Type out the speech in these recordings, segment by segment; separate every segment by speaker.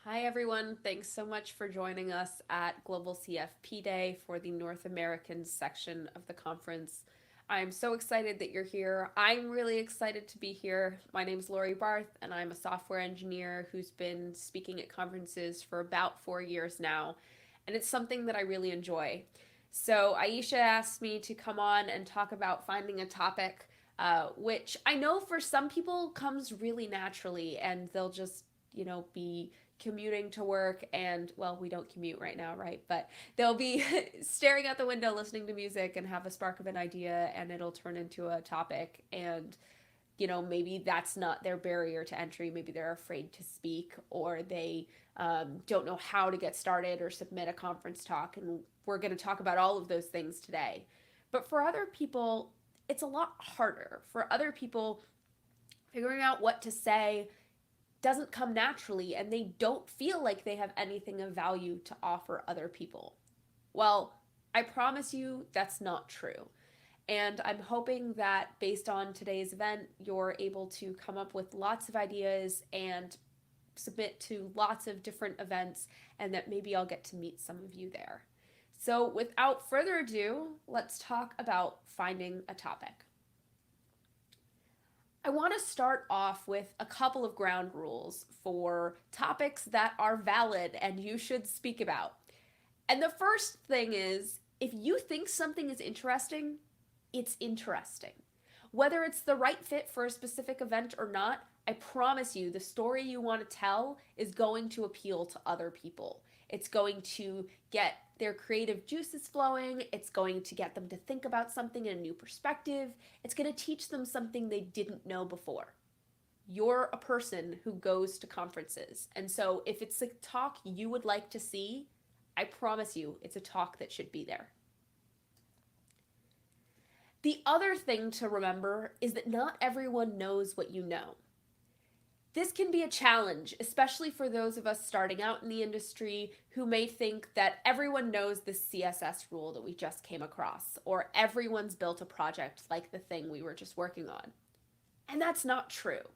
Speaker 1: Hi, everyone. Thanks so much for joining us at Global CFP Day for the North American section of the conference. I'm so excited that you're here. I'm really excited to be here. My name is Laurie Barth, and I'm a software engineer who's been speaking at conferences for about 4 years now, and it's something that I really enjoy. So, Aisha asked me to come on and talk about finding a topic, which I know for some people comes really naturally, and they'll just, be commuting to work and well we don't commute right now, right, but they'll be staring out the window listening to music and have a spark of an idea and it'll turn into a topic. And maybe that's not their barrier to entry. Maybe they're afraid to speak, or they don't know how to get started or submit a conference talk, and we're going to talk about all of those things today. But for other people, it's a lot harder. For other people, figuring out what to say doesn't come naturally and they don't feel like they have anything of value to offer other people. Well, I promise you that's not true. And I'm hoping that based on today's event, you're able to come up with lots of ideas and submit to lots of different events, and that maybe I'll get to meet some of you there. So, without further ado, let's talk about finding a topic. I want to start off with a couple of ground rules for topics that are valid and you should speak about. And the first thing is, if you think something is interesting, it's interesting. Whether it's the right fit for a specific event or not, I promise you the story you want to tell is going to appeal to other people. It's going to get their creative juices flowing. It's going to get them to think about something in a new perspective. It's going to teach them something they didn't know before. You're a person who goes to conferences. And so if it's a talk you would like to see, I promise you it's a talk that should be there. The other thing to remember is that not everyone knows what you know. This can be a challenge, especially for those of us starting out in the industry who may think that everyone knows this CSS rule that we just came across, or everyone's built a project like the thing we were just working on. And that's not true.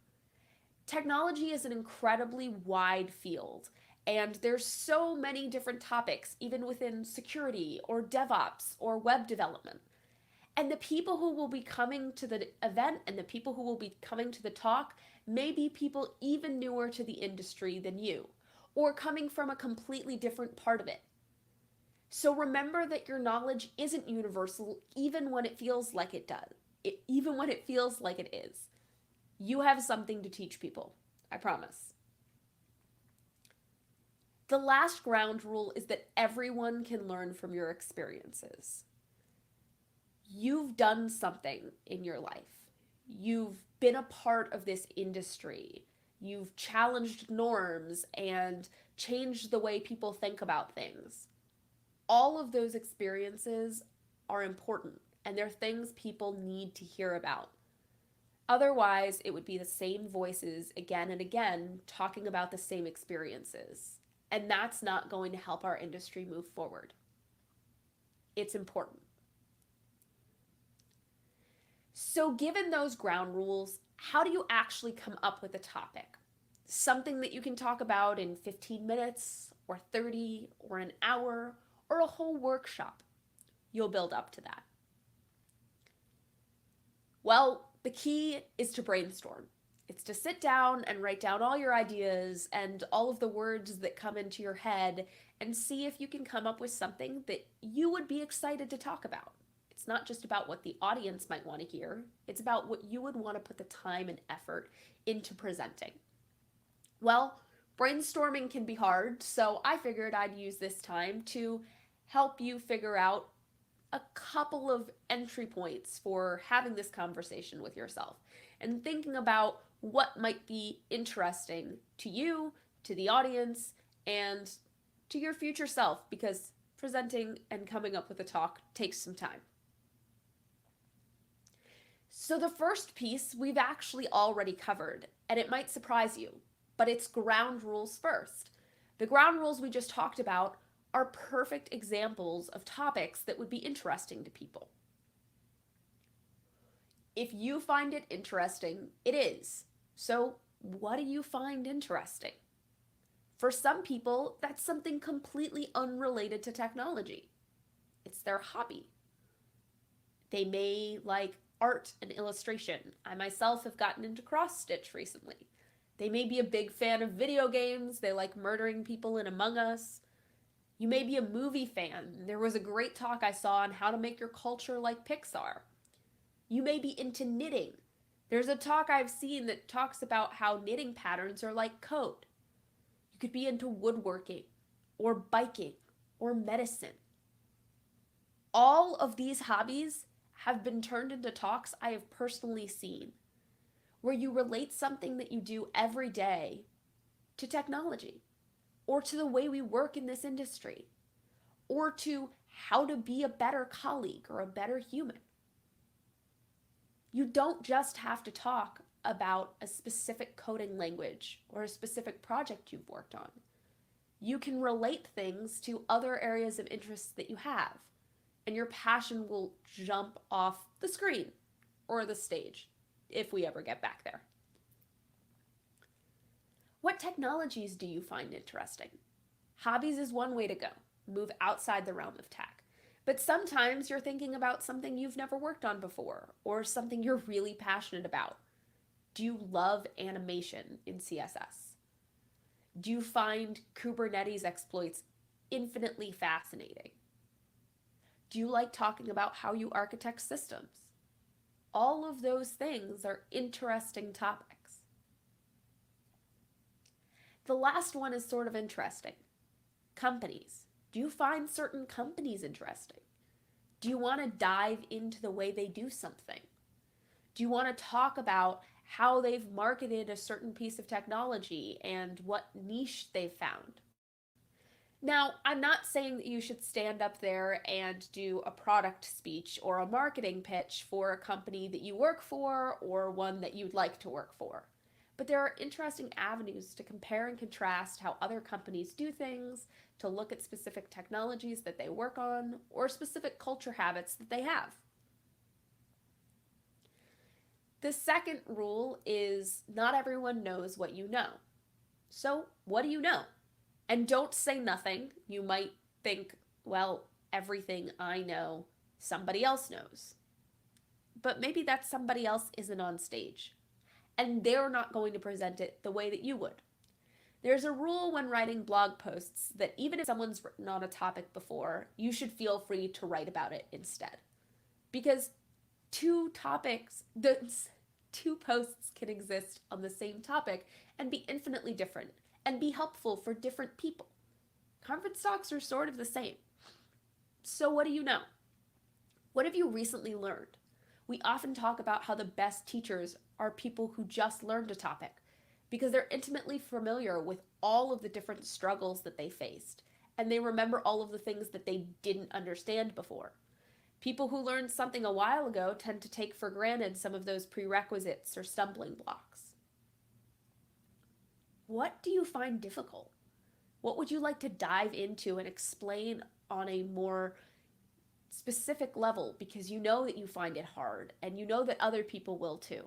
Speaker 1: Technology is an incredibly wide field, and there's so many different topics, even within security or DevOps or web development. And the people who will be coming to the event and the people who will be coming to the talk may be people even newer to the industry than you, or coming from a completely different part of it. So remember that your knowledge isn't universal even when it feels like it does. Even when it feels like it is. You have something to teach people, I promise. The last ground rule is that everyone can learn from your experiences. You've done something in your life. You've been a part of this industry. You've challenged norms and changed the way people think about things. All of those experiences are important, and they're things people need to hear about. Otherwise, it would be the same voices again and again talking about the same experiences. And that's not going to help our industry move forward. It's important. So, given those ground rules, how do you actually come up with a topic? Something that you can talk about in 15 minutes, or 30, or an hour, or a whole workshop. You'll build up to that. Well, the key is to brainstorm. It's to sit down and write down all your ideas and all of the words that come into your head and see if you can come up with something that you would be excited to talk about. It's not just about what the audience might want to hear, it's about what you would want to put the time and effort into presenting. Well, brainstorming can be hard, so I figured I'd use this time to help you figure out a couple of entry points for having this conversation with yourself and thinking about what might be interesting to you, to the audience, and to your future self, because presenting and coming up with a talk takes some time. So, the first piece we've actually already covered, and it might surprise you, but it's ground rules first. The ground rules we just talked about are perfect examples of topics that would be interesting to people. If you find it interesting, it is. So, what do you find interesting? For some people, that's something completely unrelated to technology. It's their hobby. They may like art and illustration. I myself have gotten into cross stitch recently. They may be a big fan of video games. They like murdering people in Among Us. You may be a movie fan. There was a great talk I saw on how to make your culture like Pixar. You may be into knitting. There's a talk I've seen that talks about how knitting patterns are like code. You could be into woodworking or biking or medicine. All of these hobbies have been turned into talks I have personally seen, where you relate something that you do every day to technology, or to the way we work in this industry, or to how to be a better colleague or a better human. You don't just have to talk about a specific coding language or a specific project you've worked on. You can relate things to other areas of interest that you have, and your passion will jump off the screen or the stage if we ever get back there. What technologies do you find interesting? Hobbies is one way to go. Move outside the realm of tech. But sometimes you're thinking about something you've never worked on before, or something you're really passionate about. Do you love animation in CSS? Do you find Kubernetes exploits infinitely fascinating? Do you like talking about how you architect systems? All of those things are interesting topics. The last one is sort of interesting. Companies. Do you find certain companies interesting? Do you want to dive into the way they do something? Do you want to talk about how they've marketed a certain piece of technology and what niche they've found? Now, I'm not saying that you should stand up there and do a product speech or a marketing pitch for a company that you work for or one that you'd like to work for. But there are interesting avenues to compare and contrast how other companies do things, to look at specific technologies that they work on, or specific culture habits that they have. The second rule is not everyone knows what you know. So, what do you know? And don't say nothing. You might think, well, everything I know, somebody else knows. But maybe that somebody else isn't on stage, and they're not going to present it the way that you would. There's a rule when writing blog posts that even if someone's written on a topic before, you should feel free to write about it instead. Because two posts can exist on the same topic and be infinitely different and be helpful for different people. Conference talks are sort of the same. So what do you know? What have you recently learned? We often talk about how the best teachers are people who just learned a topic because they're intimately familiar with all of the different struggles that they faced, and they remember all of the things that they didn't understand before. People who learned something a while ago tend to take for granted some of those prerequisites or stumbling blocks. What do you find difficult? What would you like to dive into and explain on a more specific level because you know that you find it hard and you know that other people will too?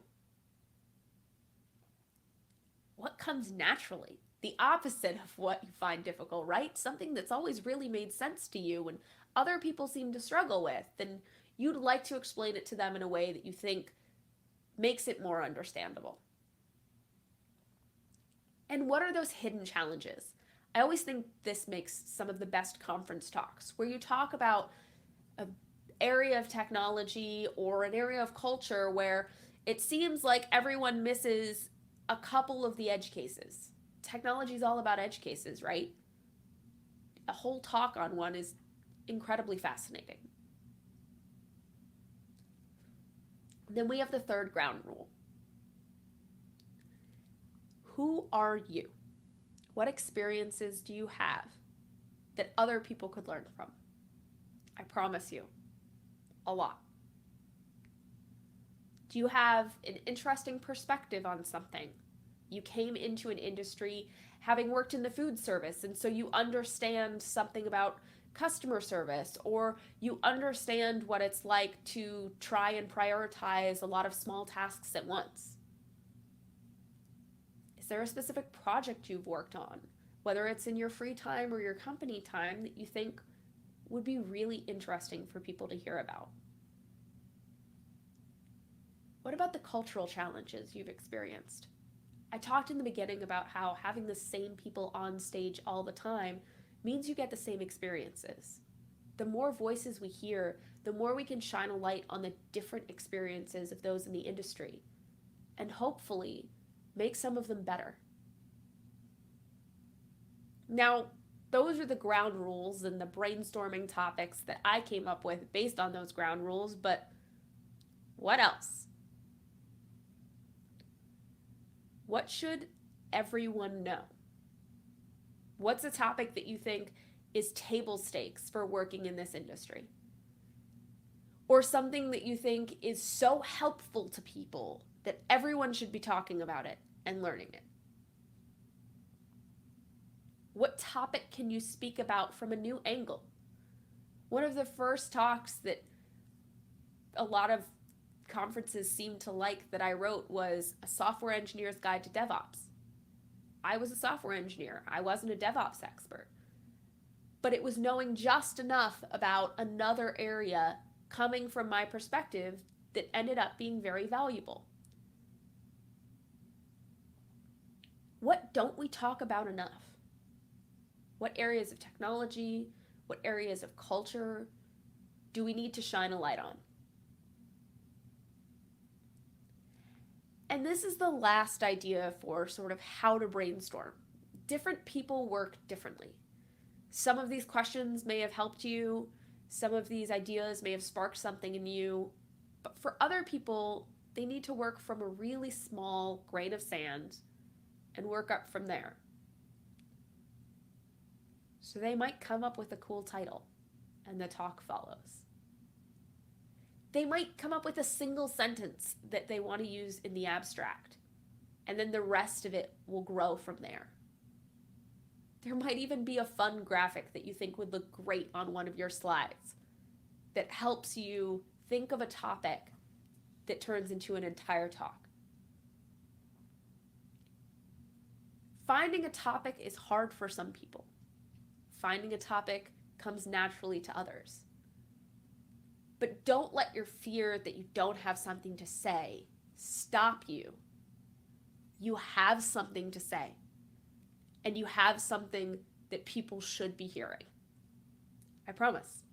Speaker 1: What comes naturally? The opposite of what you find difficult, right? Something that's always really made sense to you and other people seem to struggle with, and you'd like to explain it to them in a way that you think makes it more understandable. And what are those hidden challenges? I always think this makes some of the best conference talks, where you talk about an area of technology or an area of culture where it seems like everyone misses a couple of the edge cases. Technology is all about edge cases, right? A whole talk on one is incredibly fascinating. Then we have the third ground rule. Who are you? What experiences do you have that other people could learn from? I promise you, a lot. Do you have an interesting perspective on something? You came into an industry having worked in the food service, and so you understand something about customer service, or you understand what it's like to try and prioritize a lot of small tasks at once. Is there a specific project you've worked on whether it's in your free time or your company time, that you think would be really interesting for people to hear about? What about the cultural challenges you've experienced? I talked in the beginning about how having the same people on stage all the time means you get the same experiences. The more voices we hear, the more we can shine a light on the different experiences of those in the industry, and hopefully make some of them better. Now, those are the ground rules and the brainstorming topics that I came up with based on those ground rules, but what else? What should everyone know? What's a topic that you think is table stakes for working in this industry? Or something that you think is so helpful to people that everyone should be talking about it and learning it? What topic can you speak about from a new angle? One of the first talks that a lot of conferences seemed to like that I wrote was A Software Engineer's Guide to Devops. I was a software engineer. I wasn't a DevOps expert. But it was knowing just enough about another area coming from my perspective that ended up being very valuable. What don't we talk about enough? What areas of technology, what areas of culture do we need to shine a light on? And this is the last idea for sort of how to brainstorm. Different people work differently. Some of these questions may have helped you. Some of these ideas may have sparked something in you. But for other people, they need to work from a really small grain of sand and work up from there. So they might come up with a cool title, and the talk follows. They might come up with a single sentence that they want to use in the abstract, and then the rest of it will grow from there. There might even be a fun graphic that you think would look great on one of your slides that helps you think of a topic that turns into an entire talk. Finding a topic is hard for some people. Finding a topic comes naturally to others. But don't let your fear that you don't have something to say stop you. You have something to say, and you have something that people should be hearing. I promise.